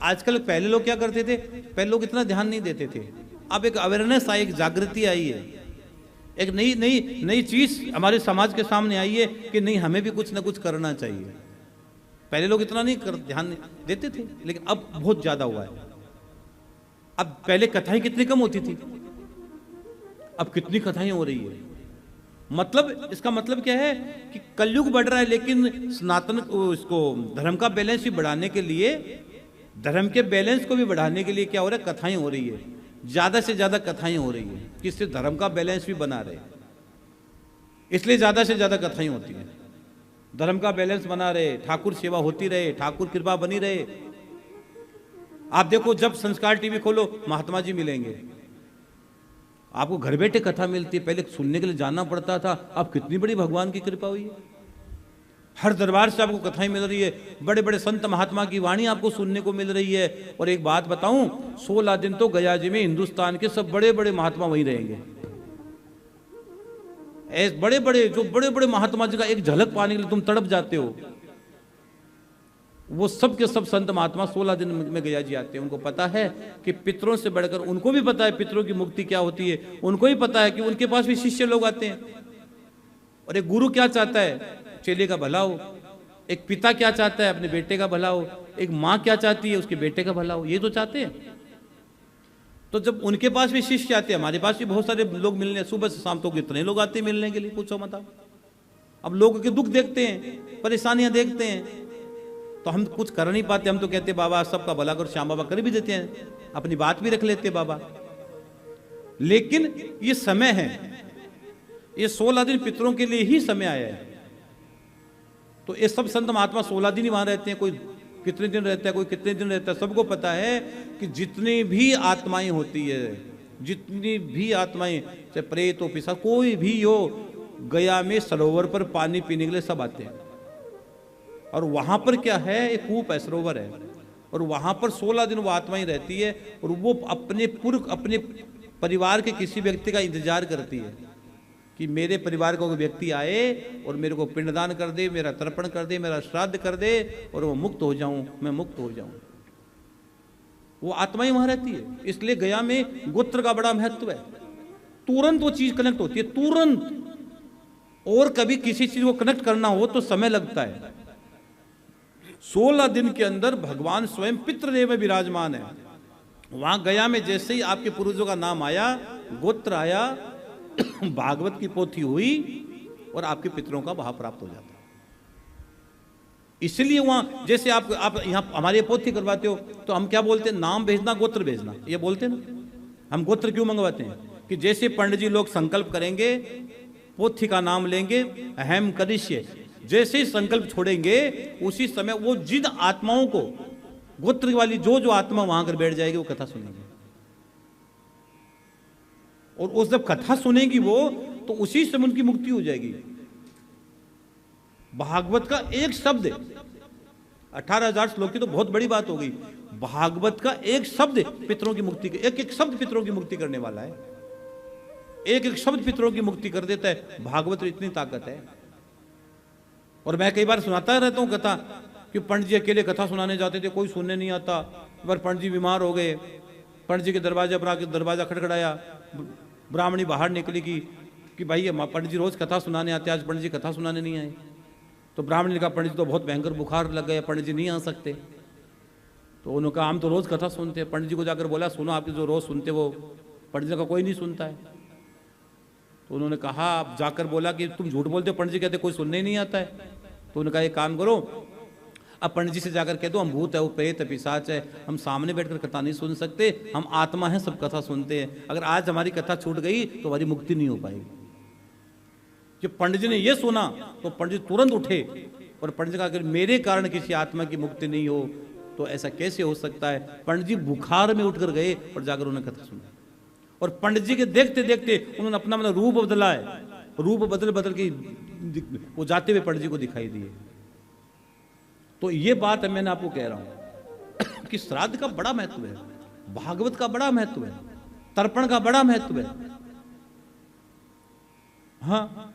आजकल पहले लोग क्या करते थे, पहले लोग इतना ध्यान नहीं देते थे। अब एक अवेयरनेस आई, एक जागृति आई है, एक नई नई नई चीज हमारे समाज के सामने आई है कि नहीं, हमें भी कुछ ना कुछ करना चाहिए। पहले लोग इतना नहीं ध्यान नहीं देते थे, लेकिन अब बहुत ज्यादा हुआ है। अब पहले कथाएं कितनी कम होती थी, अब कितनी कथाएं हो रही है। मतलब इसका मतलब क्या है कि कलयुग बढ़ रहा है, लेकिन सनातन इसको धर्म का बैलेंस भी बढ़ाने के लिए, धर्म के बैलेंस को भी बढ़ाने के लिए क्या हो रहा है, कथाएं हो रही है, ज्यादा से ज्यादा कथाएं हो रही है, किससे धर्म का बैलेंस भी बना रहे, इसलिए ज्यादा से ज्यादा कथाएं होती हैं। धर्म का बैलेंस बना रहे, ठाकुर सेवा होती रहे, ठाकुर कृपा बनी रहे। आप देखो, जब संस्कार टीवी खोलो महात्मा जी मिलेंगे, आपको घर बैठे कथा मिलती है। पहले सुनने के लिए जाना पड़ता था, अब कितनी बड़ी भगवान की कृपा हुई है, हर दरबार से आपको कथाएं मिल रही है, बड़े बड़े संत महात्मा की वाणी आपको सुनने को मिल रही है। और एक बात बताऊं, 16 दिन तो गया जी में हिंदुस्तान के सब बड़े बड़े महात्मा वहीं रहेंगे। ऐसे बड़े बड़े, जो बड़े बड़े महात्मा जी का एक झलक पाने के लिए तुम तड़प जाते हो, वो सब के सब संत महात्मा 16 दिन में गया जी आते हैं। उनको पता है कि पितरों से बढ़कर, उनको भी पता है पितरों की मुक्ति क्या होती है, उनको भी पता है कि उनके पास भी शिष्य लोग आते हैं। और एक गुरु क्या चाहता है, चेले का भला हो। एक पिता क्या चाहता है, अपने बेटे का भला हो। एक माँ क्या चाहती है, उसके बेटे का भला हो। ये तो चाहते हैं। तो जब उनके पास भी शिष्य आते हैं, हमारे पास भी बहुत सारे लोग मिलने, सुबह से शाम तक कितने लोग आते हैं मिलने के लिए, पूछो मत आप। अब लोगों के दुख देखते हैं, परेशानियां देखते हैं, तो हम कुछ कर नहीं पाते। हम तो कहते बाबा सबका भला कर, श्याम बाबा कर भी देते हैं, अपनी बात भी रख लेते बाबा। लेकिन ये समय है, ये 16 दिन पितरों के लिए ही समय आया है। तो ये सब संत महात्मा 16 दिन ही वहां रहते हैं। कोई कितने दिन रहता है, कोई कितने दिन रहता है। सबको पता है कि जितनी भी आत्माएं होती है, जितनी भी आत्माएं, चाहे प्रेत हो, पिशाच, कोई भी हो, गया में सरोवर पर पानी पीने के लिए सब आते हैं। और वहां पर क्या है, एक कूप है, सरोवर है, और वहां पर 16 दिन वो आत्माएं रहती है। और वो अपने परिवार के किसी व्यक्ति का इंतजार करती है कि मेरे परिवार का कोई व्यक्ति आए और मेरे को पिंडदान कर दे, मेरा तर्पण कर दे, मेरा श्राद्ध कर दे, और वो मुक्त हो जाऊं, मैं मुक्त हो जाऊं। वो आत्माएं वहां रहती है। इसलिए गया में गोत्र का बड़ा महत्व है। तुरंत वो चीज कनेक्ट होती है, तुरंत। और कभी किसी चीज को कनेक्ट करना हो तो समय लगता है। 16 दिन के अंदर भगवान स्वयं पितृदेव में विराजमान है। वहां गया में जैसे ही आपके पूर्वजों का नाम आया, गोत्र आया, भागवत की पोथी हुई, और आपके पितरों का भाव प्राप्त हो जाता है। इसलिए वहां जैसे आप यहां हमारी पोथी करवाते हो तो हम क्या बोलते हैं, नाम भेजना, गोत्र भेजना, ये बोलते हैं ना। हम गोत्र क्यों मंगवाते हैं कि जैसे पंडित जी लोग संकल्प करेंगे, पोथी का नाम लेंगे, अहम करिष्य, जैसे ही संकल्प छोड़ेंगे उसी समय वो जिन आत्माओं को, गोत्र वाली जो आत्मा वहां कर बैठ जाएगी, वो कथा सुनेंगे। और उस जब कथा सुनेगी वो, तो उसी समय उनकी मुक्ति हो जाएगी। भागवत का एक शब्द, 18,000 श्लोक की तो बहुत बड़ी बात हो गई। भागवत का एक शब्द पितरों की मुक्ति, एक एक शब्द पितरों की मुक्ति करने वाला है। एक एक शब्द पितरों की मुक्ति कर देता है। भागवत में इतनी ताकत है। और मैं कई बार सुनाता रहता हूं कथा कि पंडित जी अकेले कथा सुनाने जाते थे, कोई सुनने नहीं आता। पर पंडित जी बीमार हो गए, पंडित जी के दरवाजे पर आके दरवाजा खटखटाया, ब्राह्मणी बाहर निकली कि भाई पंडित जी रोज कथा सुनाने आते, आज पंडित जी कथा सुनाने नहीं आए। तो ब्राह्मण ने कहा पंडित जी तो बहुत भयंकर बुखार लग गया, पंडित जी नहीं आ सकते। तो उन्होंने कहा हम तो रोज कथा सुनते हैं। पंडित जी को जाकर बोला सुनो, आपके जो रोज सुनते वो, पंडित जी का कोई नहीं सुनता है। तो उन्होंने कहा, आप जाकर बोला कि तुम झूठ बोलते हो, पंडित जी कहते कोई सुनने ही नहीं आता है। तो उन्होंने कहा एक काम करो, अब पंडित जी से जाकर कह दो हम भूत है, वो प्रेत है, पिशाच है, हम सामने बैठकर कथा नहीं सुन सकते, हम आत्मा हैं, सब कथा सुनते हैं। अगर आज हमारी कथा छूट गई तो हमारी मुक्ति नहीं हो पाएगी। जब पंडित जी ने यह सुना तो पंडित जी तुरंत उठे और पंडित जी कहा अगर मेरे कारण किसी आत्मा की मुक्ति नहीं हो तो ऐसा कैसे हो सकता है। पंडित जी बुखार में उठकर गए और जाकर उन्होंने कथा सुना। और पंडित जी के देखते देखते उन्होंने अपना रूप बदला है। रूप बदल बदल के वो जाते हुए पंडित जी को दिखाई दिए। तो ये बात है, मैंने आपको कह रहा हूं कि श्राद्ध का बड़ा महत्व है, भागवत का बड़ा महत्व है, तर्पण का बड़ा महत्व है। हाँ,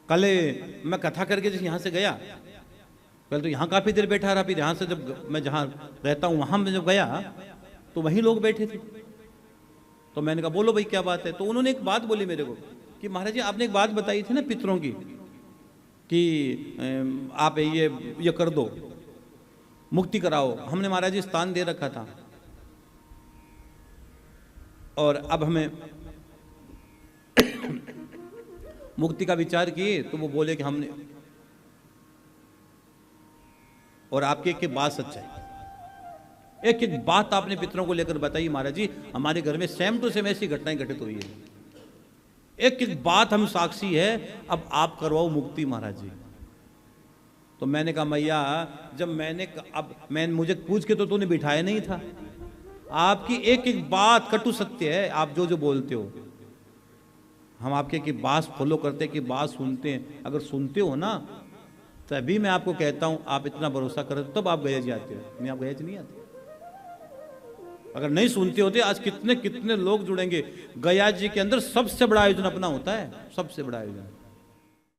कल मैं कथा करके जैसे यहां से गया पहले तो यहाँ काफ़ी देर बैठा रहा, फिर यहाँ से जब मैं जहाँ रहता हूँ वहाँ मैं जब गया तो वहीं लोग बैठे थे। तो मैंने कहा बोलो भाई क्या बात है। तो उन्होंने एक बात बोली मेरे को कि महाराज जी आपने एक बात बताई थी ना पितरों की कि आप ये कर दो, मुक्ति कराओ। हमने महाराज जी स्थान दे रखा था और अब हमें मुक्ति का विचार किए तो वो बोले कि हमने, और आपकी एक बात सच है, एक एक बात आपने पितरों को लेकर बताई महाराज जी, हमारे घर में सेम टू सेम ऐसी घटनाएं घटित हुई है, एक एक बात हम साक्षी है, अब आप करवाओ मुक्ति महाराज जी। तो मैंने कहा मैया जब मैं मुझे पूछ के तो तूने बिठाया नहीं था, आपकी एक एक बात कटु सत्य है, आप जो जो बोलते हो हम आपके की बात फॉलो करते हैं, कि बात सुनते हैं, अगर सुनते हो ना तभी मैं आपको कहता हूं आप इतना भरोसा करो तब आप गया जी आते हो, नहीं आप गया जी नहीं आते। अगर नहीं सुनते होते आज कितने कितने लोग जुड़ेंगे। गया जी के अंदर सबसे बड़ा आयोजन अपना होता है, सबसे बड़ा आयोजन।